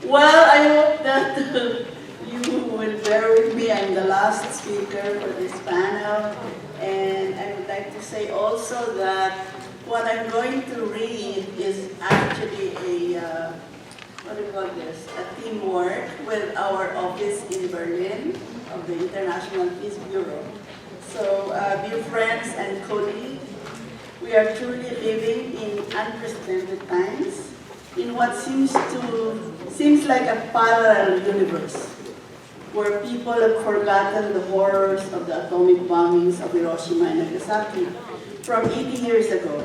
Well, I hope that you will bear with me. I'm the last speaker for this panel. And I would like to say also that what I'm going to read is actually what do you call this? A teamwork with our office in Berlin of the International Peace Bureau. So, dear friends and colleagues, we are truly living in unprecedented times in what seems like a parallel universe, where people have forgotten the horrors of the atomic bombings of Hiroshima and Nagasaki from 80 years ago,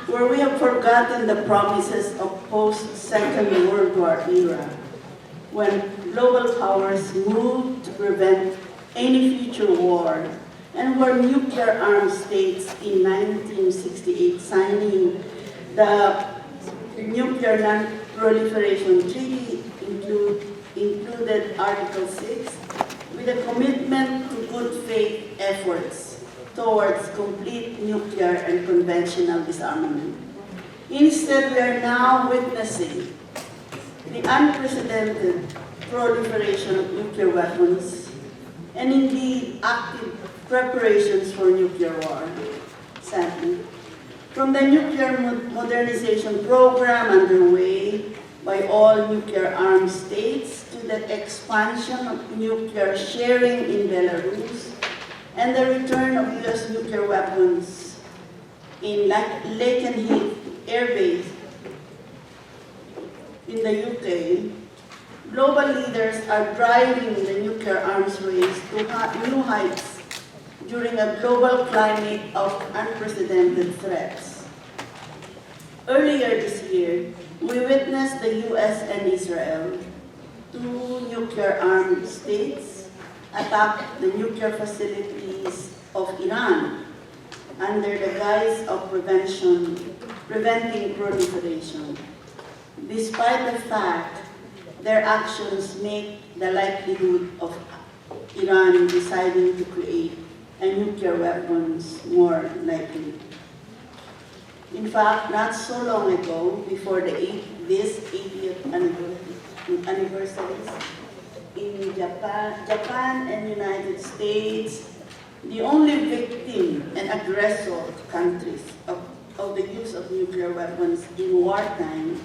where we have forgotten the promises of post-Second World War era, when global powers moved to prevent any future war, and where nuclear-armed states in 1968 signing the Nuclear Non-Proliferation Treaty included Article 6 with a commitment to good faith efforts towards complete nuclear and conventional disarmament. Instead, we are now witnessing the unprecedented proliferation of nuclear weapons and indeed active preparations for nuclear war, sadly. From the nuclear modernization program underway by all nuclear-armed states to the expansion of nuclear sharing in Belarus and the return of U.S. nuclear weapons in Lakenheath Air Base in the UK, global leaders are driving the nuclear arms race to new heights during a global climate of unprecedented threats. Earlier this year, we witnessed the US and Israel, two nuclear-armed states, attack the nuclear facilities of Iran under the guise of preventing proliferation. Despite the fact their actions make the likelihood of Iran deciding to create a nuclear weapons more likely. In fact, not so long ago, before this 80th anniversaries, in Japan and United States, the only victim and aggressor countries of the use of nuclear weapons in wartime,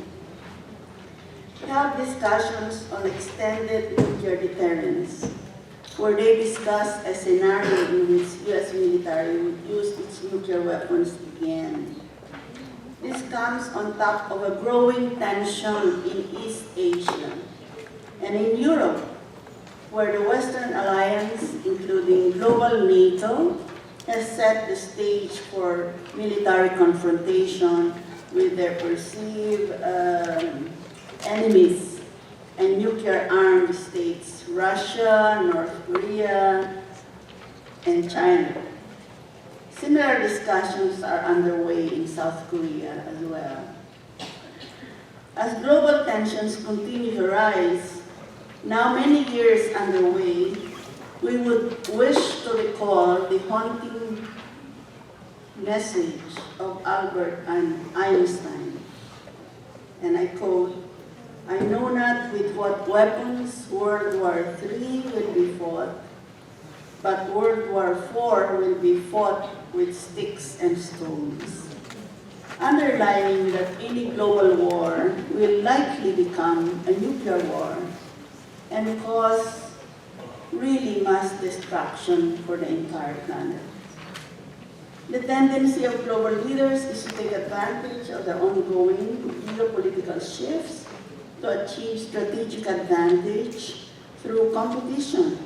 held discussions on extended nuclear deterrence, where they discussed a scenario in which U.S. military would use its nuclear weapons again. This comes on top of a growing tension in East Asia and in Europe, where the Western Alliance, including global NATO, has set the stage for military confrontation with their perceived enemies and nuclear-armed states, Russia, North Korea, and China. Similar discussions are underway in South Korea as well. As global tensions continue to rise, now many years underway, we would wish to recall the haunting message of Albert Einstein. And I quote, "I know not with what weapons World War III will be fought, but World War IV will be fought with sticks and stones," underlining that any global war will likely become a nuclear war and cause really mass destruction for the entire planet. The tendency of global leaders is to take advantage of the ongoing geopolitical shifts to achieve strategic advantage through competition,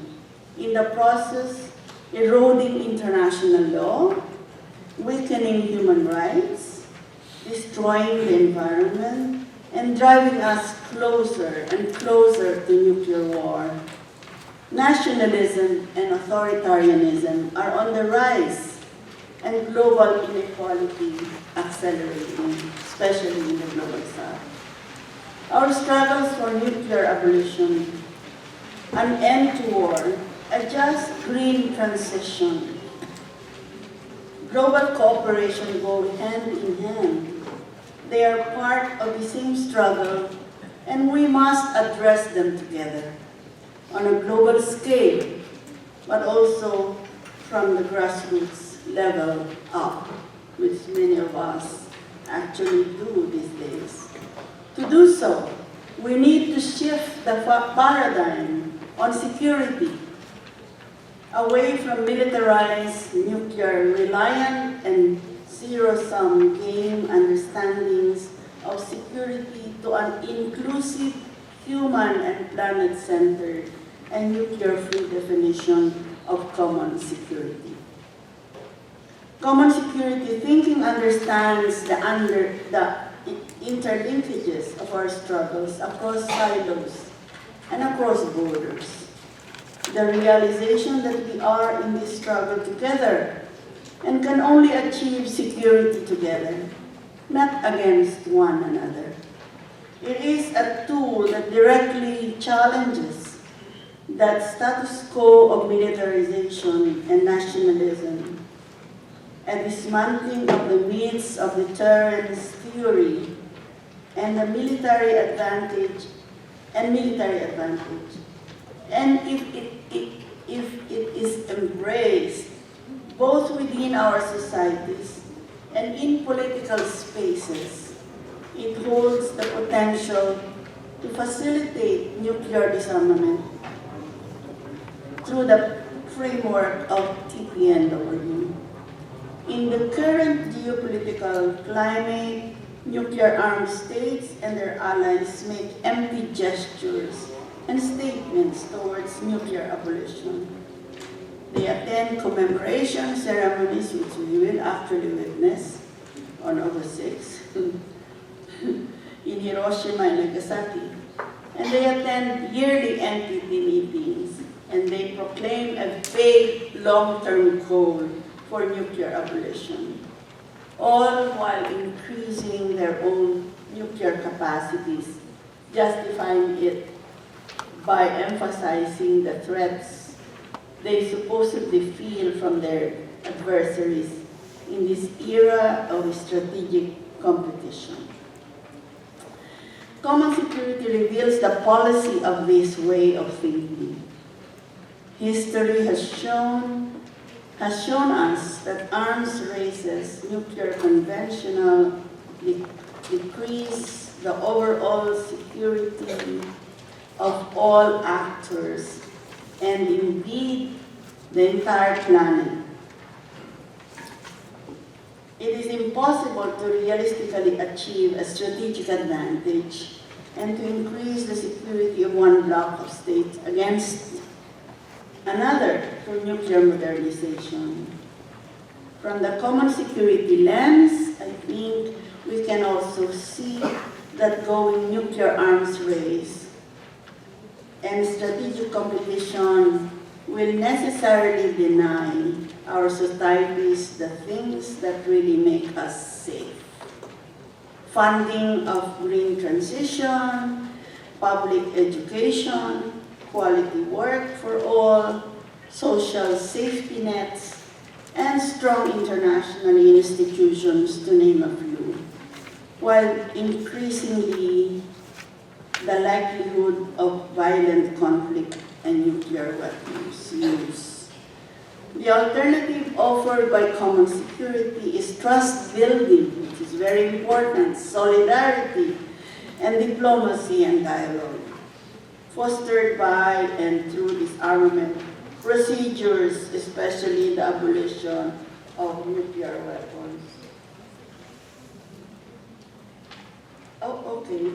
in the process eroding international law, weakening human rights, destroying the environment, and driving us closer and closer to nuclear war. Nationalism and authoritarianism are on the rise, and global inequality accelerating, especially in the global south. Our struggles for nuclear abolition, an end to war, a just green transition, global cooperation go hand in hand. They are part of the same struggle and we must address them together on a global scale, but also from the grassroots level up, which many of us actually do these days. To do so, we need to shift the paradigm on security away from militarized, nuclear-reliant, and zero-sum game understandings of security to an inclusive, human and planet-centered, and nuclear-free definition of common security. Common security thinking understands the interlinkages of our struggles across silos and across borders. The realization that we are in this struggle together and can only achieve security together, not against one another. It is a tool that directly challenges that status quo of militarization and nationalism, a dismantling of the myths of deterrence theory and the military advantage. And if it is embraced both within our societies and in political spaces, it holds the potential to facilitate nuclear disarmament through the framework of TPNW. In the current geopolitical climate, nuclear-armed states and their allies make empty gestures and statements towards nuclear abolition. They attend commemoration ceremonies, which we will actually witness on August 6 in Hiroshima and Nagasaki. And they attend yearly NPT meetings, and they proclaim a vague long-term goal for nuclear abolition, all while increasing their own nuclear capacities, justifying it by emphasizing the threats they supposedly feel from their adversaries in this era of strategic competition. Common security reveals the policy of this way of thinking. History has shown us that arms races, nuclear conventional, decrease the overall security of all actors and indeed the entire planet. It is impossible to realistically achieve a strategic advantage and to increase the security of one bloc of states against another through nuclear modernization. From the common security lens, I think we can also see that going nuclear arms race and strategic competition will necessarily deny our societies the things that really make us safe. Funding of green transition, public education, quality work for all, social safety nets, and strong international institutions, to name a few, while increasingly the likelihood of violent conflict and nuclear weapons use. The alternative offered by common security is trust building, which is very important, solidarity, and diplomacy and dialogue, fostered by and through disarmament procedures, especially the abolition of nuclear weapons. Oh, okay.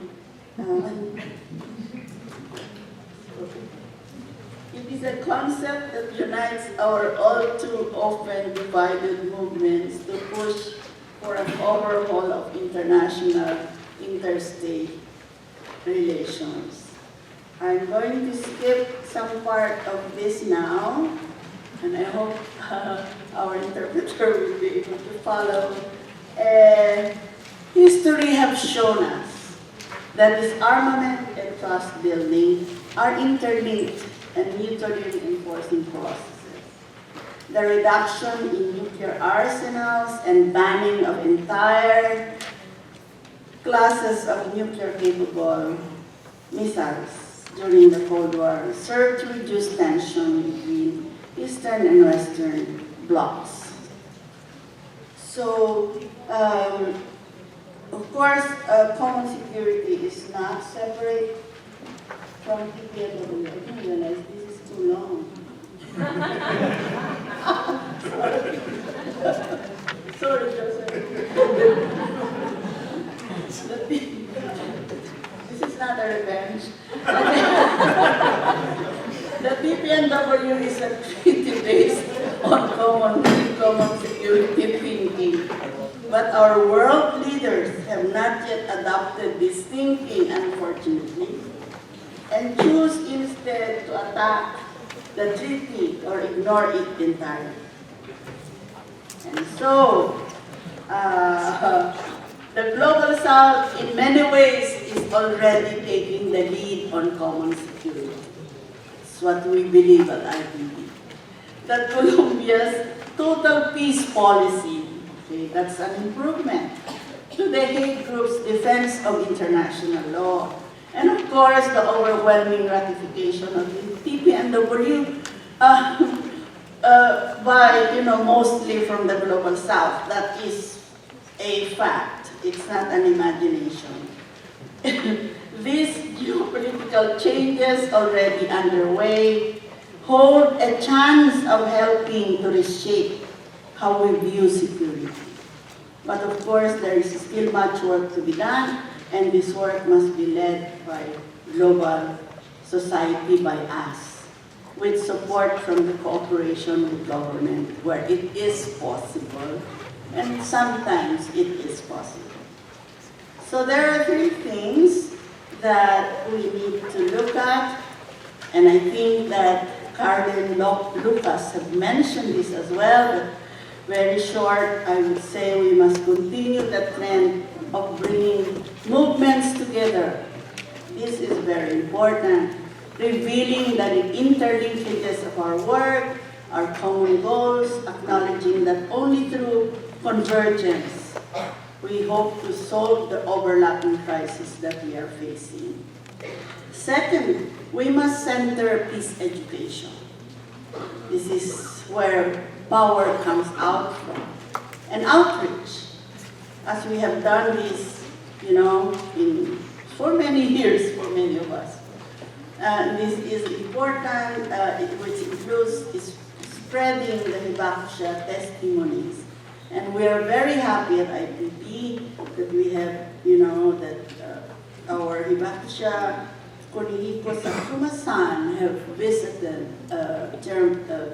It is a concept that unites our all too often divided movements to push for an overhaul of international interstate relations. I'm going to skip some part of this now, and I hope our interpreter will be able to follow. History has shown us that disarmament and trust building are interlinked and mutually reinforcing processes. The reduction in nuclear arsenals and banning of entire classes of nuclear-capable missiles during the Cold War served to reduce tension between Eastern and Western blocs. So, of course, common security is not separate from TPLW. I didn't realize this is too long. Sorry, Joseph. This is not a revenge. The TPNW is a treaty based on common security thinking. But our world leaders have not yet adopted this thinking, unfortunately, and choose instead to attack the treaty or ignore it entirely. And so, the Global South in many ways is already taking the lead on common security. It's what we believe at IPB. That Colombia's total peace policy, okay, that's an improvement to the Hague Group's defense of international law. And of course, the overwhelming ratification of the TPNW by, mostly from the Global South. That is a fact. It's not an imagination. These geopolitical changes already underway hold a chance of helping to reshape how we view security. But of course, there is still much work to be done, and this work must be led by global society, by us, with support from the cooperation with government where it is possible, and sometimes it is possible. So there are three things that we need to look at, and I think that Carlin Lucas have mentioned this as well, but very short, I would say we must continue the trend of bringing movements together. This is very important, revealing that the interlinkages of our work, our common goals, acknowledging that only through convergence we hope to solve the overlapping crisis that we are facing. Second, we must center peace education. This is where power comes out from. And outreach, as we have done this, for many years, for many of us. This is important, which includes spreading the Hibakusha testimonies. And we are very happy at IPB that we have, our Hibakusha Konihiko Sakumasan have visited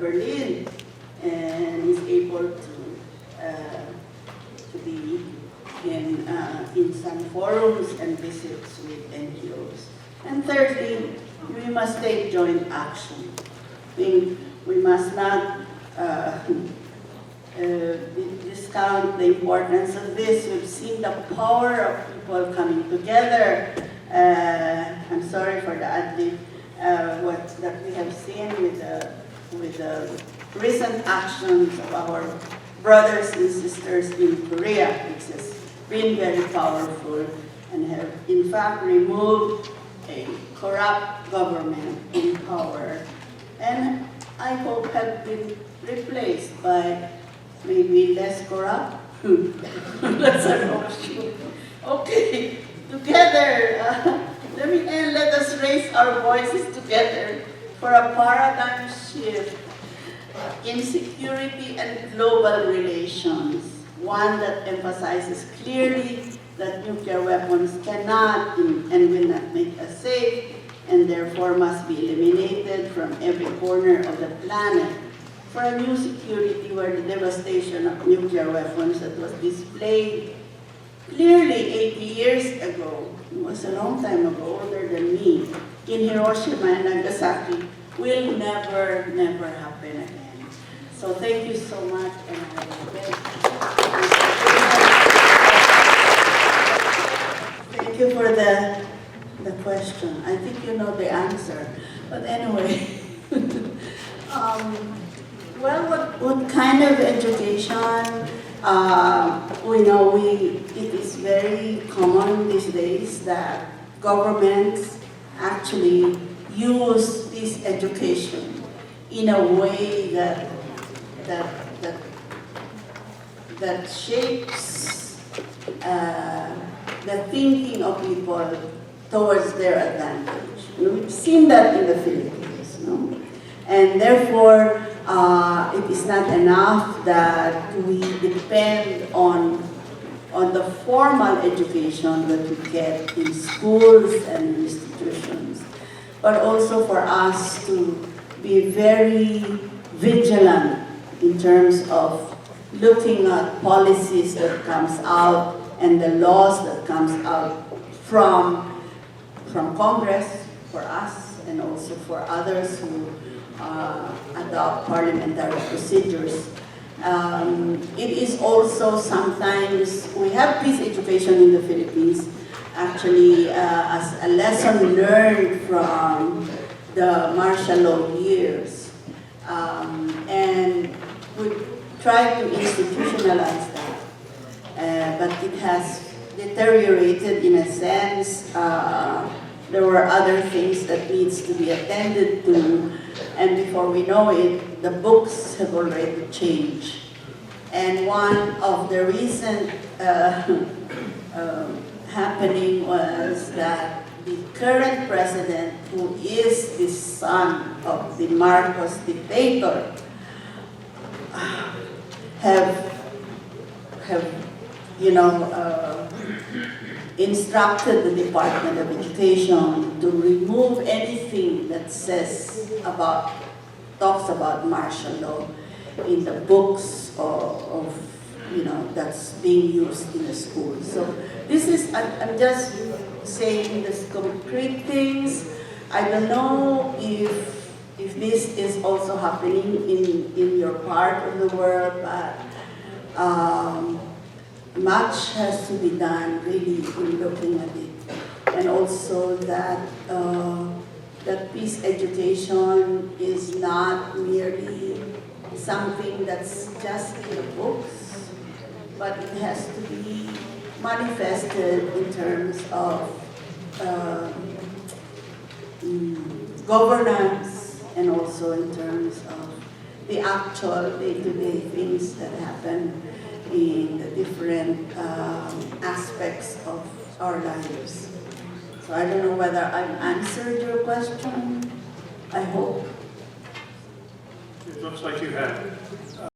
Berlin and is able to be in some forums and visits with NGOs. And thirdly, we must take joint action. We must not discount the importance of this. We've seen the power of people coming together. I'm sorry for the ad-lib, that we have seen with the recent actions of our brothers and sisters in Korea, which has been very powerful and have in fact removed a corrupt government in power, and I hope have been replaced by maybe less corrupt. That's an option. Okay, together, let us raise our voices together for a paradigm shift in security and global relations, one that emphasizes clearly that nuclear weapons cannot and will not make us safe, and therefore must be eliminated from every corner of the planet, for a new security where the devastation of nuclear weapons that was displayed clearly 80 years ago, it was a long time ago, older than me, in Hiroshima and Nagasaki, will never happen again. So thank you so much, and I thank you for the question. I think you know the answer. But anyway, well, what kind of education? We know it is very common these days that governments actually use this education in a way that that that that shapes the thinking of people towards their advantage. We've seen that in the Philippines, no? And therefore, it is not enough that we depend on the formal education that we get in schools and institutions, but also for us to be very vigilant in terms of looking at policies that comes out and the laws that comes out from Congress for us and also for others who adopt parliamentary procedures. It is also sometimes, we have peace education in the Philippines, actually as a lesson learned from the martial law years. And we try to institutionalize that, but it has deteriorated in a sense. There were other things that needs to be attended to, and before we know it, the books have already changed. And one of the recent happening was that the current president, who is the son of the Marcos dictator, have instructed the Department of Education to remove anything that talks about martial law in the books of that's being used in the school. So this is, I'm just saying these concrete things. I don't know if this is also happening in your part of the world, but much has to be done really in looking at it. And also that that peace education is not merely something that's just in the books, but it has to be manifested in terms of governance and also in terms of the actual day-to-day things that happen in the different aspects of our lives. So I don't know whether I've answered your question. I hope. It looks like you have.